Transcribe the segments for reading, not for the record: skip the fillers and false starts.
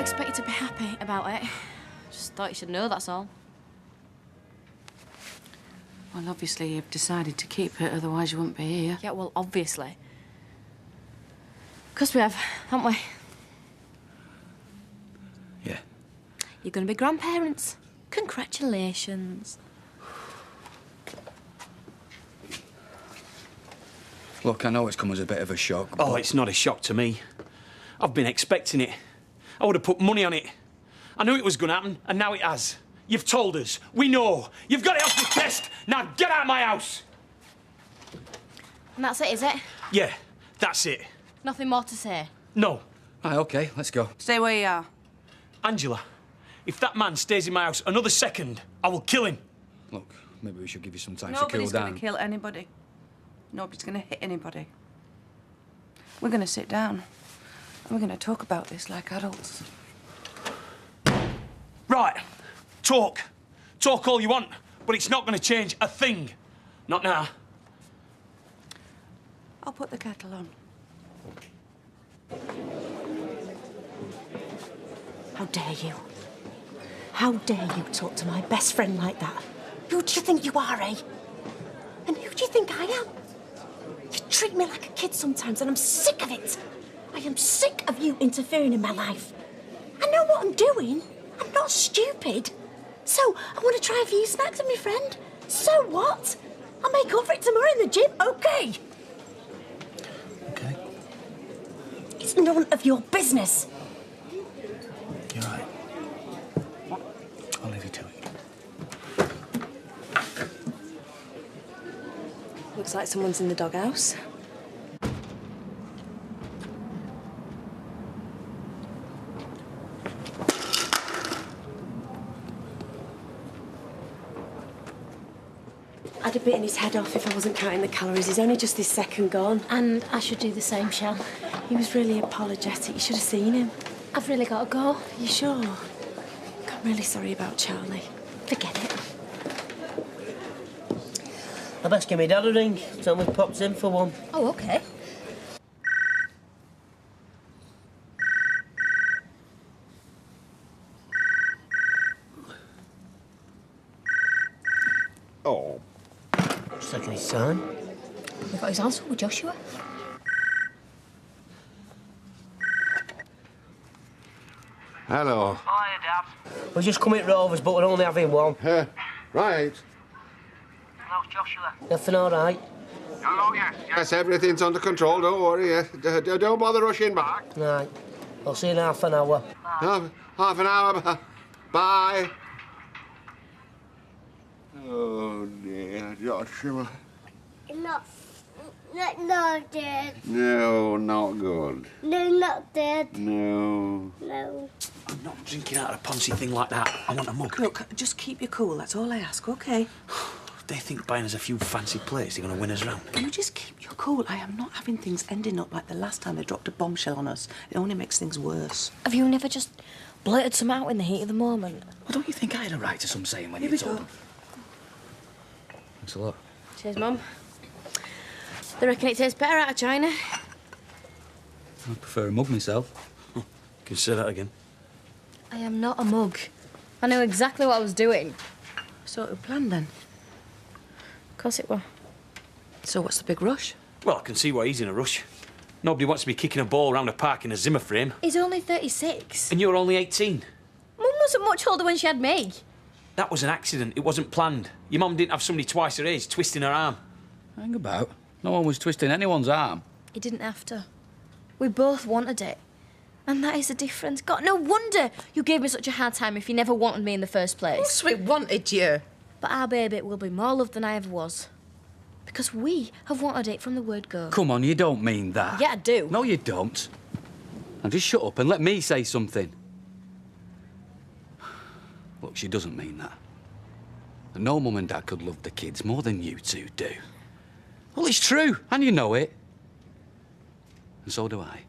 expect you to be happy about it. Just thought you should know, that's all. Well, obviously you've decided to keep it, otherwise you wouldn't be here. Yeah, well, obviously. 'Cause we have, haven't we? Yeah. You're going to be grandparents. Congratulations. Look, I know it's come as a bit of a shock. Oh, it's not a shock to me. I've been expecting it. I would have put money on it. I knew it was going to happen, and now it has. You've told us. We know. You've got it off your chest. Now get out of my house. And that's it, is it? Yeah, that's it. Nothing more to say? No. Right, OK, let's go. Stay where you are. Angela, if that man stays in my house another second, I will kill him. Look, maybe we should give you some time to Nobody's cool going down. to kill anybody. Nobody's going to hit anybody. We're going to sit down and we're going to talk about this like adults. Right. Talk. Talk all you want, but it's not going to change a thing. Not now. I'll put the kettle on. How dare you? How dare you talk to my best friend like that? Who do you think you are, eh? And who do you think I am? You treat me like a kid sometimes, and I'm sick of it. I am sick of you interfering in my life. I know what I'm doing. I'm not stupid. So, I want to try a few snacks with my friend. So what? I'll make up for it tomorrow in the gym, OK? OK. It's none of your business. You're right. I'll leave you to it. Looks like someone's in the doghouse. I'd have bitten his head off if I wasn't counting the calories. He's only just this second gone. And I should do the same, Shell. He was really apologetic. You should have seen him. I've really got to go. You sure? I'm really sorry about Charlie. Forget it. I best give me Dad a ring. Tell me pops in for one. Oh, OK. Oh. Just taking his time. We've got his answer with Joshua. Hello. Hiya, Dad. We're just coming to Rovers, but we're only having one. Right. How's Joshua? Nothing all right? Oh, yes. Yes, everything's under control. Don't worry. Don't bother rushing back. Right. I'll see you in half an hour. Half an hour. Bye. Oh, dear. Joshua. No, Dad. No, not good. No, not Dad. No. No. I'm not drinking out of a Ponzi thing like that. I want a mug. Look, just keep your cool. That's all I ask, OK? They think buying us a few fancy plates, they're going to win us round. You just keep your cool. I am not having things ending up like the last time they dropped a bombshell on us. It only makes things worse. Have you never just blurted some out in the heat of the moment? Well, don't you think I had a right to some saying when Here you we told go. them? Thanks a lot. Cheers, Mum. They reckon it tastes better out of China. I prefer a mug myself. Can you say that again? I am not a mug. I knew exactly what I was doing. So it was planned then? Of course it were. So what's the big rush? Well, I can see why he's in a rush. Nobody wants to be kicking a ball around a park in a Zimmer frame. He's only 36. And you're only 18. Mum wasn't much older when she had me. That was an accident. It wasn't planned. Your mum didn't have somebody twice her age twisting her arm. Hang about. No one was twisting anyone's arm. He didn't have to. We both wanted it. And that is the difference. God, no wonder you gave me such a hard time if you never wanted me in the first place. Of course we wanted you. But our baby will be more loved than I ever was. Because we have wanted it from the word go. Come on, you don't mean that. Yeah, I do. No, you don't. Now just shut up and let me say something. Look, she doesn't mean that. And no mum and dad could love the kids more than you two do. Well, it's true, and you know it. And so do I.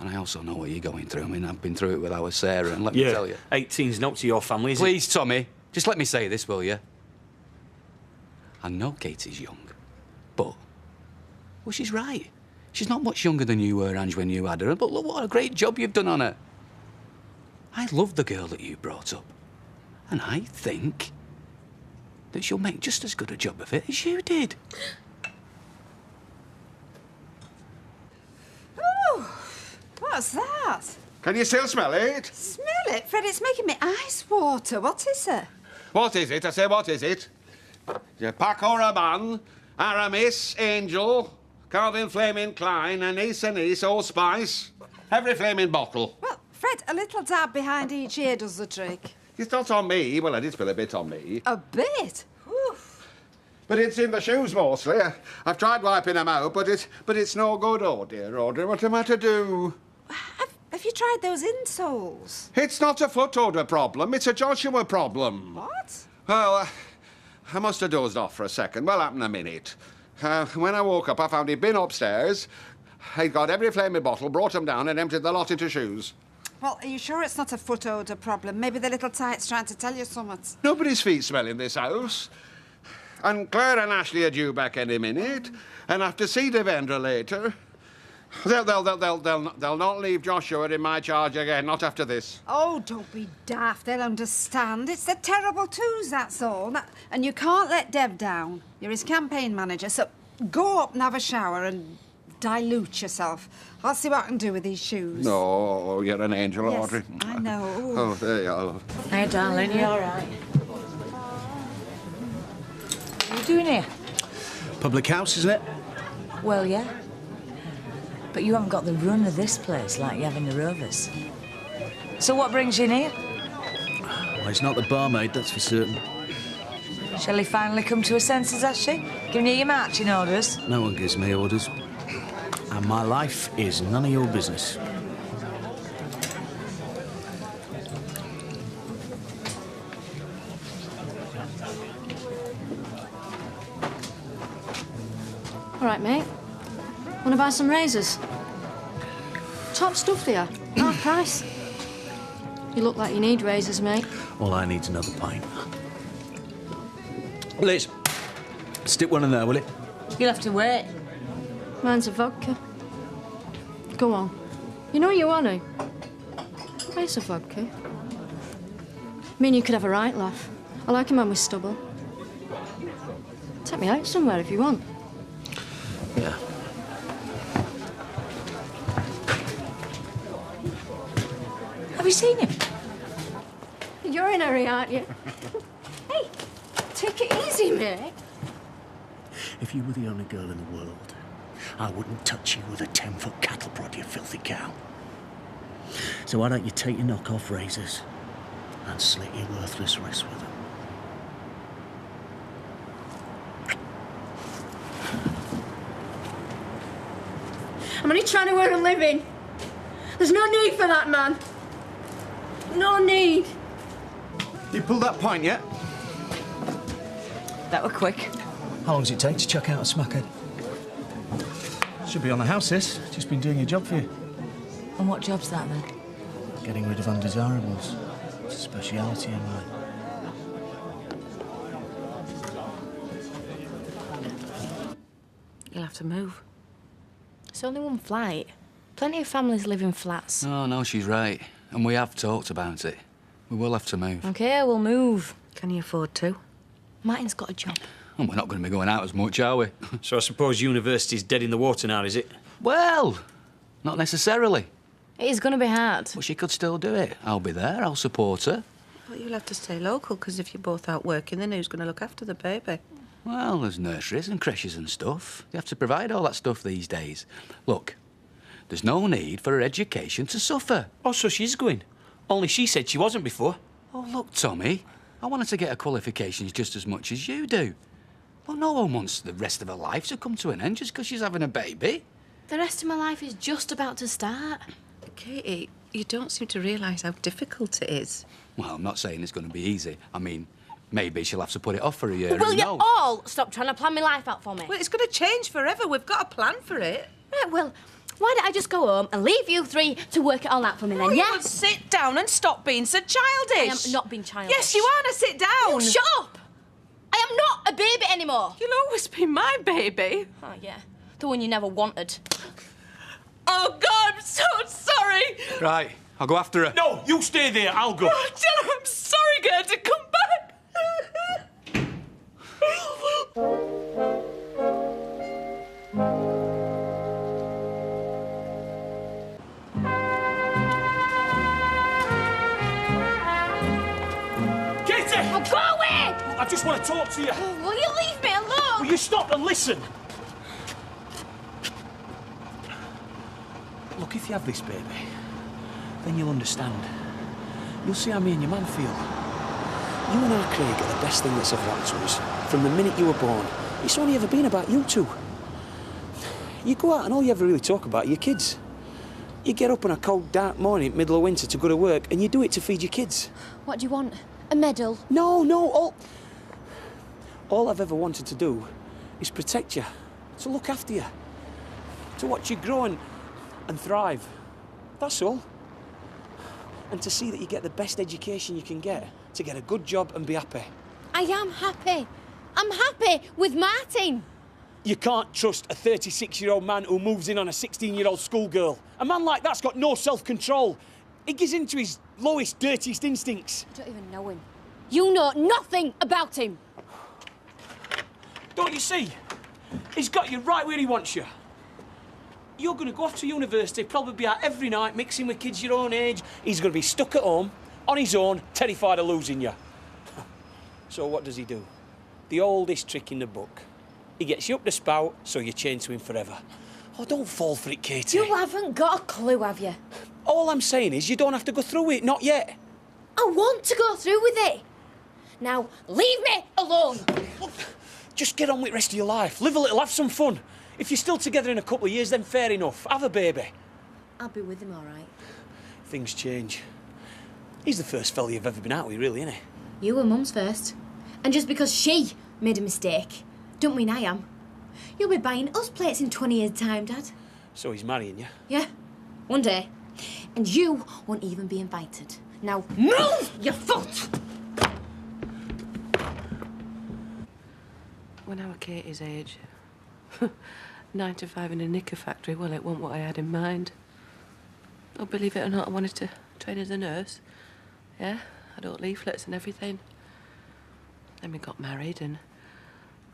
And I also know what you're going through. I mean, I've been through it with our Sarah, and let me tell you. 18's not to your family, is it? Please, Tommy, just let me say this, will you? I know Katie's young, but... Well, she's right. She's not much younger than you were, Ange, when you had her, but look what a great job you've done on her. I love the girl that you brought up, and I think that she'll make just as good a job of it as you did. Oh, what's that? Can you still smell it? Smell it? Fred, it's making me ice water. What is it? What is it? I say, what is it? Paco Rabanne, Aramis, Angel, Calvin Flaming Klein, Anise, Old Spice. Every flaming bottle. Well, Fred, a little dab behind each ear does the trick. It's not on me. Well, I did spill a bit on me. A bit? Oof. But it's in the shoes mostly. I've tried wiping them out, but it's no good. Oh dear, Audrey, what am I to do? Have you tried those insoles? It's not a foot odour problem, it's a Joshua problem. What? Well, I must have dozed off for a second. Well, happened a minute. When I woke up, I found he'd been upstairs. He'd got every flaming bottle, brought them down and emptied the lot into shoes. Well, are you sure it's not a foot odour problem? Maybe the little tight's trying to tell you something. Nobody's feet smell in this house. And Claire and Ashley are due back any minute. And I have to see Devendra later. They'll not leave Joshua in my charge again, not after this. Oh, don't be daft. They'll understand. It's the terrible twos, that's all. And you can't let Dev down. You're his campaign manager, so go up and have a shower and dilute yourself. I'll see what I can do with these shoes. No, you're an angel, Yes, Audrey. I know. Oh, there you are. Hey, darling, you all right? What are you doing here? Public house, isn't it? Well, yeah. But you haven't got the run of this place like you have in the Rovers. So what brings you in here? Well, it's not the barmaid, that's for certain. Shelley finally come to her senses, has she? Giving you your marching orders? No one gives me orders. And my life is none of your business. All right, mate. Want to buy some razors? Top stuff they are. Half price. You look like you need razors, mate. All I need's another pint. Liz, stick one in there, will it? You'll have to wait. Mine's a vodka. Go on. You know you want to. It's a vodka. Me and you could have a right laugh. I like a man with stubble. Take me out somewhere if you want. Yeah. Have you seen him? You're in a hurry, aren't you? Hey, take it easy, mate. If you were the only girl in the world, I wouldn't touch you with a 10-foot cattle prod, you filthy cow. So why don't you take your knock-off razors and slit your worthless wrists with them? I'm only trying to earn a living. There's no need for that, man. No need. You pulled that pint yet? That were quick. How long does it take to chuck out a smackhead? Should be on the house, sis. Just been doing your job for you. And what job's that, then? Getting rid of undesirables. It's a speciality of mine. You'll have to move. It's only one flight. Plenty of families live in flats. Oh, no, she's right. And we have talked about it. We will have to move. OK, we'll move. Can you afford to? Martin's got a job. And we're not going to be going out as much, are we? So I suppose university's dead in the water now, is it? Well, not necessarily. It is going to be hard. But she could still do it. I'll be there. I'll support her. But you'll have to stay local, because if you're both out working, then who's going to look after the baby? Well, there's nurseries and creches and stuff. You have to provide all that stuff these days. Look, there's no need for her education to suffer. Oh, so she's going? Only she said she wasn't before. Oh, look, Tommy, I want her to get her qualifications just as much as you do. Well, no one wants the rest of her life to come to an end just because she's having a baby. The rest of my life is just about to start. Katie, you don't seem to realise how difficult it is. Well, I'm not saying it's going to be easy. I mean, maybe she'll have to put it off for a year. Will who you knows? all stop trying to plan my life out for me? Well, it's going to change forever. We've got a plan for it. Right, well, why don't I just go home and leave you three to work it all out for me then, You yeah? would sit down and stop being so childish. I am not being childish. Yes, you are. Now sit down. You shut up! I am not a baby anymore. You'll always be my baby. Oh, yeah. The one you never wanted. Oh, God, I'm so sorry. Right, I'll go after her. No, you stay there. I'll go. Oh, tell her I'm sorry, Gertie. Come back. Katie! Oh, go away! I just want to talk to you. Oh, will you leave me alone? Will you stop and listen? Look, if you have this baby, then you'll understand. You'll see how me and your man feel. You and our Craig are the best thing that's ever happened to us. From the minute you were born, it's only ever been about you two. You go out and all you ever really talk about are your kids. You get up on a cold, dark morning, middle of winter, to go to work, and you do it to feed your kids. What do you want? A medal? No, all I've ever wanted to do is protect you, to look after you, to watch you grow and thrive. That's all. And to see that you get the best education you can get, to get a good job and be happy. I am happy. I'm happy with Martin. You can't trust a 36-year-old man who moves in on a 16-year-old schoolgirl. A man like that's got no self-control. He gives in to his lowest, dirtiest instincts. You don't even know him. You know nothing about him. Don't you see? He's got you right where he wants you. You're going to go off to university, probably be out every night, mixing with kids your own age. He's going to be stuck at home, on his own, terrified of losing you. So what does he do? The oldest trick in the book. He gets you up the spout, so you're chained to him forever. Oh, don't fall for it, Katie. You haven't got a clue, have you? All I'm saying is you don't have to go through it, not yet. I want to go through with it. Now, leave me alone. Just get on with the rest of your life. Live a little, have some fun. If you're still together in a couple of years, then fair enough. Have a baby. I'll be with him, all right. Things change. He's the first fella you've ever been out with, really, isn't he? You were Mum's first. And just because she made a mistake, don't mean I am. You'll be buying us plates in 20 years' time, Dad. So he's marrying you? Yeah, one day. And you won't even be invited. Now, move your foot! When I was Katie's age, 9 to 5 in a knicker factory, well, it wasn't what I had in mind. Oh, believe it or not, I wanted to train as a nurse. Yeah, I'd all leaflets and everything. Then we got married and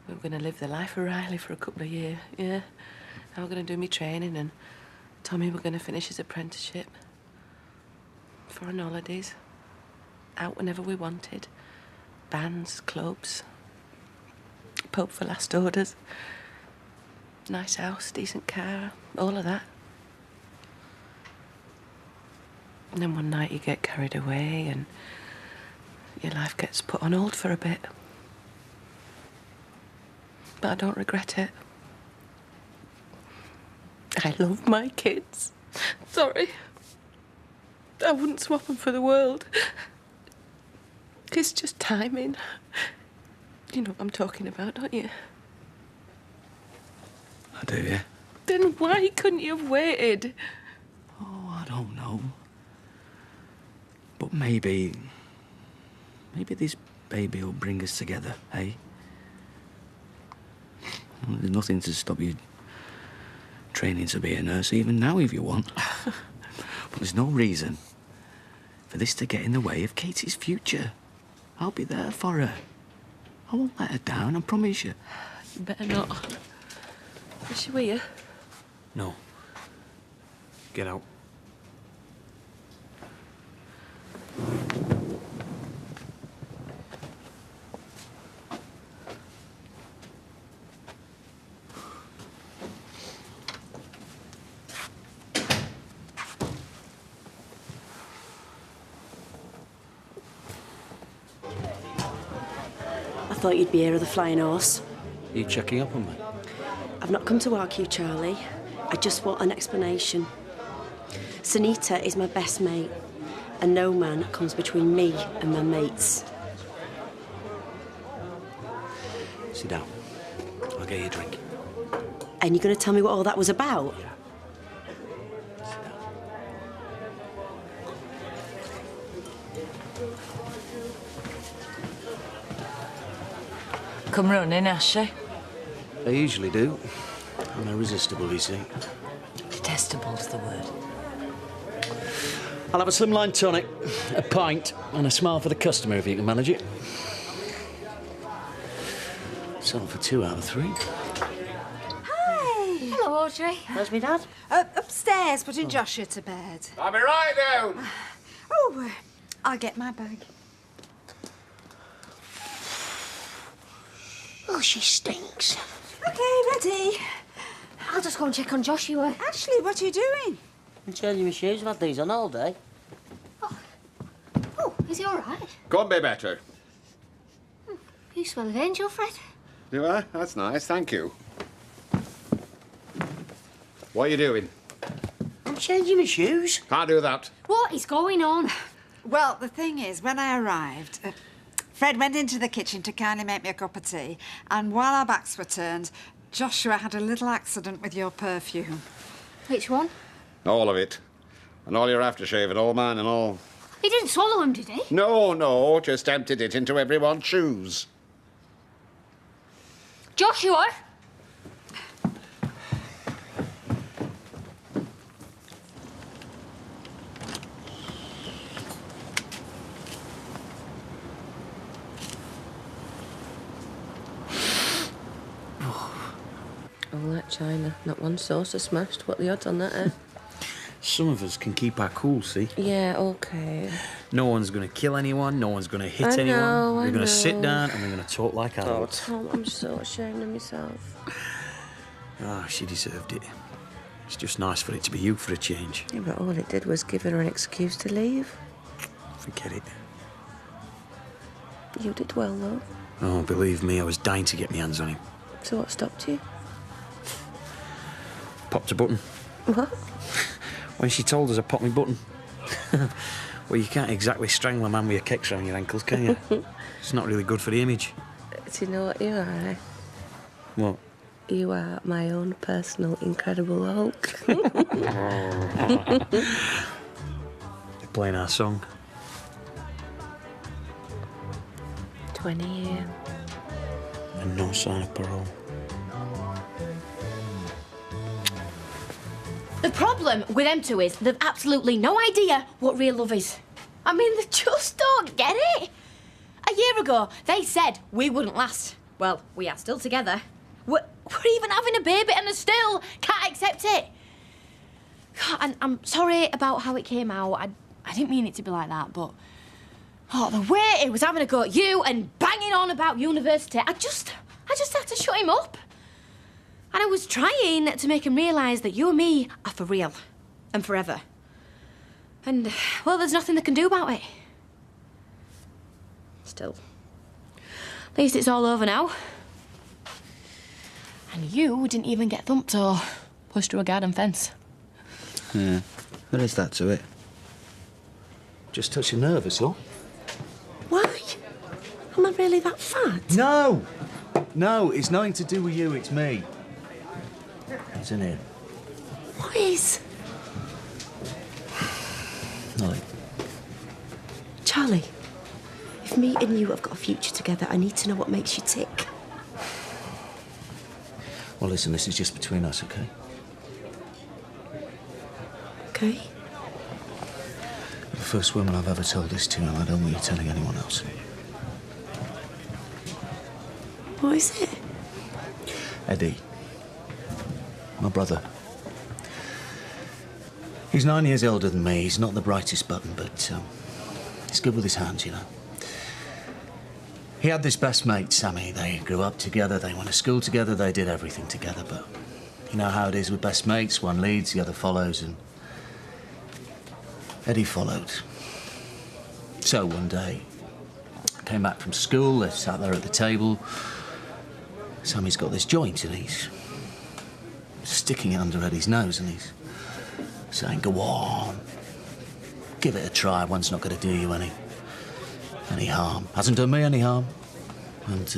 we were going to live the life of Riley for a couple of years, yeah. I was going to do my training and Tommy were going to finish his apprenticeship. Foreign holidays, out whenever we wanted. Bands, clubs, pub for last orders. Nice house, decent car, all of that. And then one night you get carried away and your life gets put on hold for a bit. But I don't regret it. I love my kids. Sorry. I wouldn't swap them for the world. It's just timing. You know what I'm talking about, don't you? I do, yeah. Then why couldn't you have waited? Oh, I don't know. But maybe this baby will bring us together, eh? Well, there's nothing to stop you training to be a nurse, even now, if you want. But there's no reason for this to get in the way of Katie's future. I'll be there for her. I won't let her down, I promise you. You better not. Is she with you? No. Get out. I thought you'd be here with the flying horse. Are you checking up on me? I've not come to argue, Charlie. I just want an explanation. Sunita is my best mate, and no man comes between me and my mates. Sit down. I'll get you a drink. And you're going to tell me what all that was about? Yeah. Sit down. Come running, has she? I usually do. I'm irresistible, you see. Detestable's the word. I'll have a slimline tonic, a pint, and a smile for the customer if you can manage it. Sold for 2 out of 3. Hi. Hello, Audrey. Where's me dad? Upstairs, putting Joshua to bed. I'll be right down. Oh, I'll get my bag. Oh, she stinks. OK, ready? I'll just go and check on Joshua. Ashley, what are you doing? I'm changing my shoes. I've had these on all day. Oh, is he all right? Couldn't be better. You smell of angel, Fred. Do I? That's nice, thank you. What are you doing? I'm changing my shoes. Can't do that. What is going on? Well, the thing is, when I arrived, Fred went into the kitchen to kindly make me a cup of tea, and while our backs were turned, Joshua had a little accident with your perfume. Which one? All of it. And all your aftershave and all mine and all. He didn't swallow him, did he? No, no, just emptied it into everyone's shoes. Joshua! All that china, not one saucer smashed. What are the odds on that, eh? Some of us can keep our cool, see? Yeah, OK. No one's going to kill anyone, no one's going to hit I anyone. know, We're I going to sit know. down and we're going to talk like adults. Tom, I'm so ashamed of myself. Ah, she deserved it. It's just nice for it to be you for a change. Yeah, but all it did was give her an excuse to leave. Forget it. You did well, though. Oh, believe me, I was dying to get my hands on him. So what stopped you? Popped a button. What? When she told us I popped my button. Well, you can't exactly strangle a man with your kicks around your ankles, can you? It's not really good for the image. Do you know what you are, eh? What? You are my own personal Incredible Hulk. They're playing our song. 20 years. And no sign of parole. The problem with them two is they've absolutely no idea what real love is. I mean, they just don't get it. A year ago, they said we wouldn't last. Well, we are still together. We're even having a baby and they still can't accept it. God, and I'm sorry about how it came out. I didn't mean it to be like that, but... Oh, the way he was having a go at you and banging on about university, I just had to shut him up. And I was trying to make him realise that you and me are for real and forever. And, well, there's nothing they can do about it. Still. At least it's all over now. And you didn't even get thumped or pushed through a garden fence. Yeah, there is that to it. Just touch your nerve, that's all. Why? Am I really that fat? No! No, it's nothing to do with you, it's me. It's in here. What is? Nothing. Charlie, if me and you have got a future together, I need to know what makes you tick. Well, listen, this is just between us, OK? OK? The first woman I've ever told this to, and I don't want you telling anyone else. What is it? Eddie. My brother. He's 9 years older than me. He's not the brightest button, but he's good with his hands, you know. He had this best mate, Sammy. They grew up together, they went to school together, they did everything together, but you know how it is with best mates. One leads, the other follows, and Eddie followed. So one day, I came back from school, they sat there at the table. Sammy's got this joint and he's sticking it under Eddie's nose and he's saying, go on, give it a try, one's not going to do you any harm. Hasn't done me any harm. And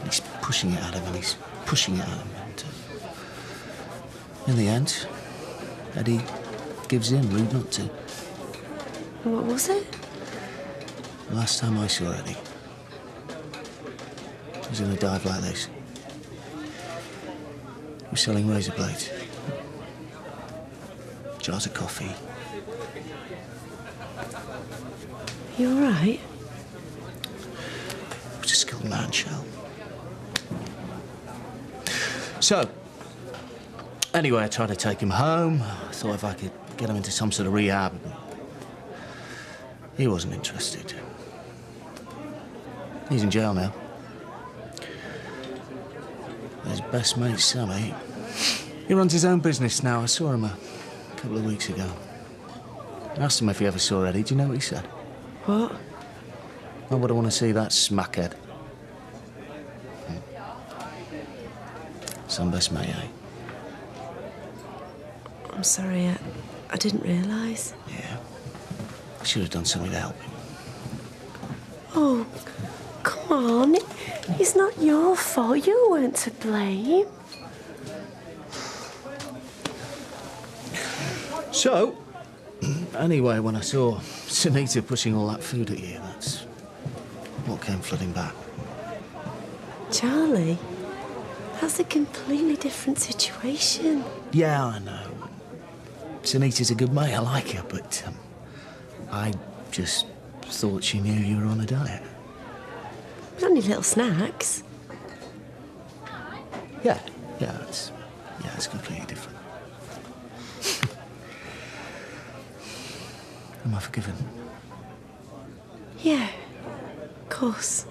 he's pushing it at him and he's pushing it at him. And in the end, Eddie gives in, rude not to. What was it? The last time I saw Eddie, he was in a dive like this. was selling razor blades, jars of coffee. You all right? He was a skilled man, Shell. So, anyway, I tried to take him home. I thought if I could get him into some sort of rehab. He wasn't interested. He's in jail now. His best mate, Sammy, he runs his own business now. I saw him a couple of weeks ago. I asked him if he ever saw Eddie. Do you know what he said? What? Why would I want to see that smackhead? Some best mate, eh? I'm sorry, I didn't realise. Yeah. I should have done something to help him. Oh, come on. It's not your fault. You weren't to blame. So, anyway, when I saw Sunita pushing all that food at you, that's what came flooding back. Charlie, that's a completely different situation. Yeah, I know. Sunita's a good mate, I like her, but I just thought she knew you were on a diet. Only little snacks. Yeah, it's completely different. Am I forgiven? Yeah, of course.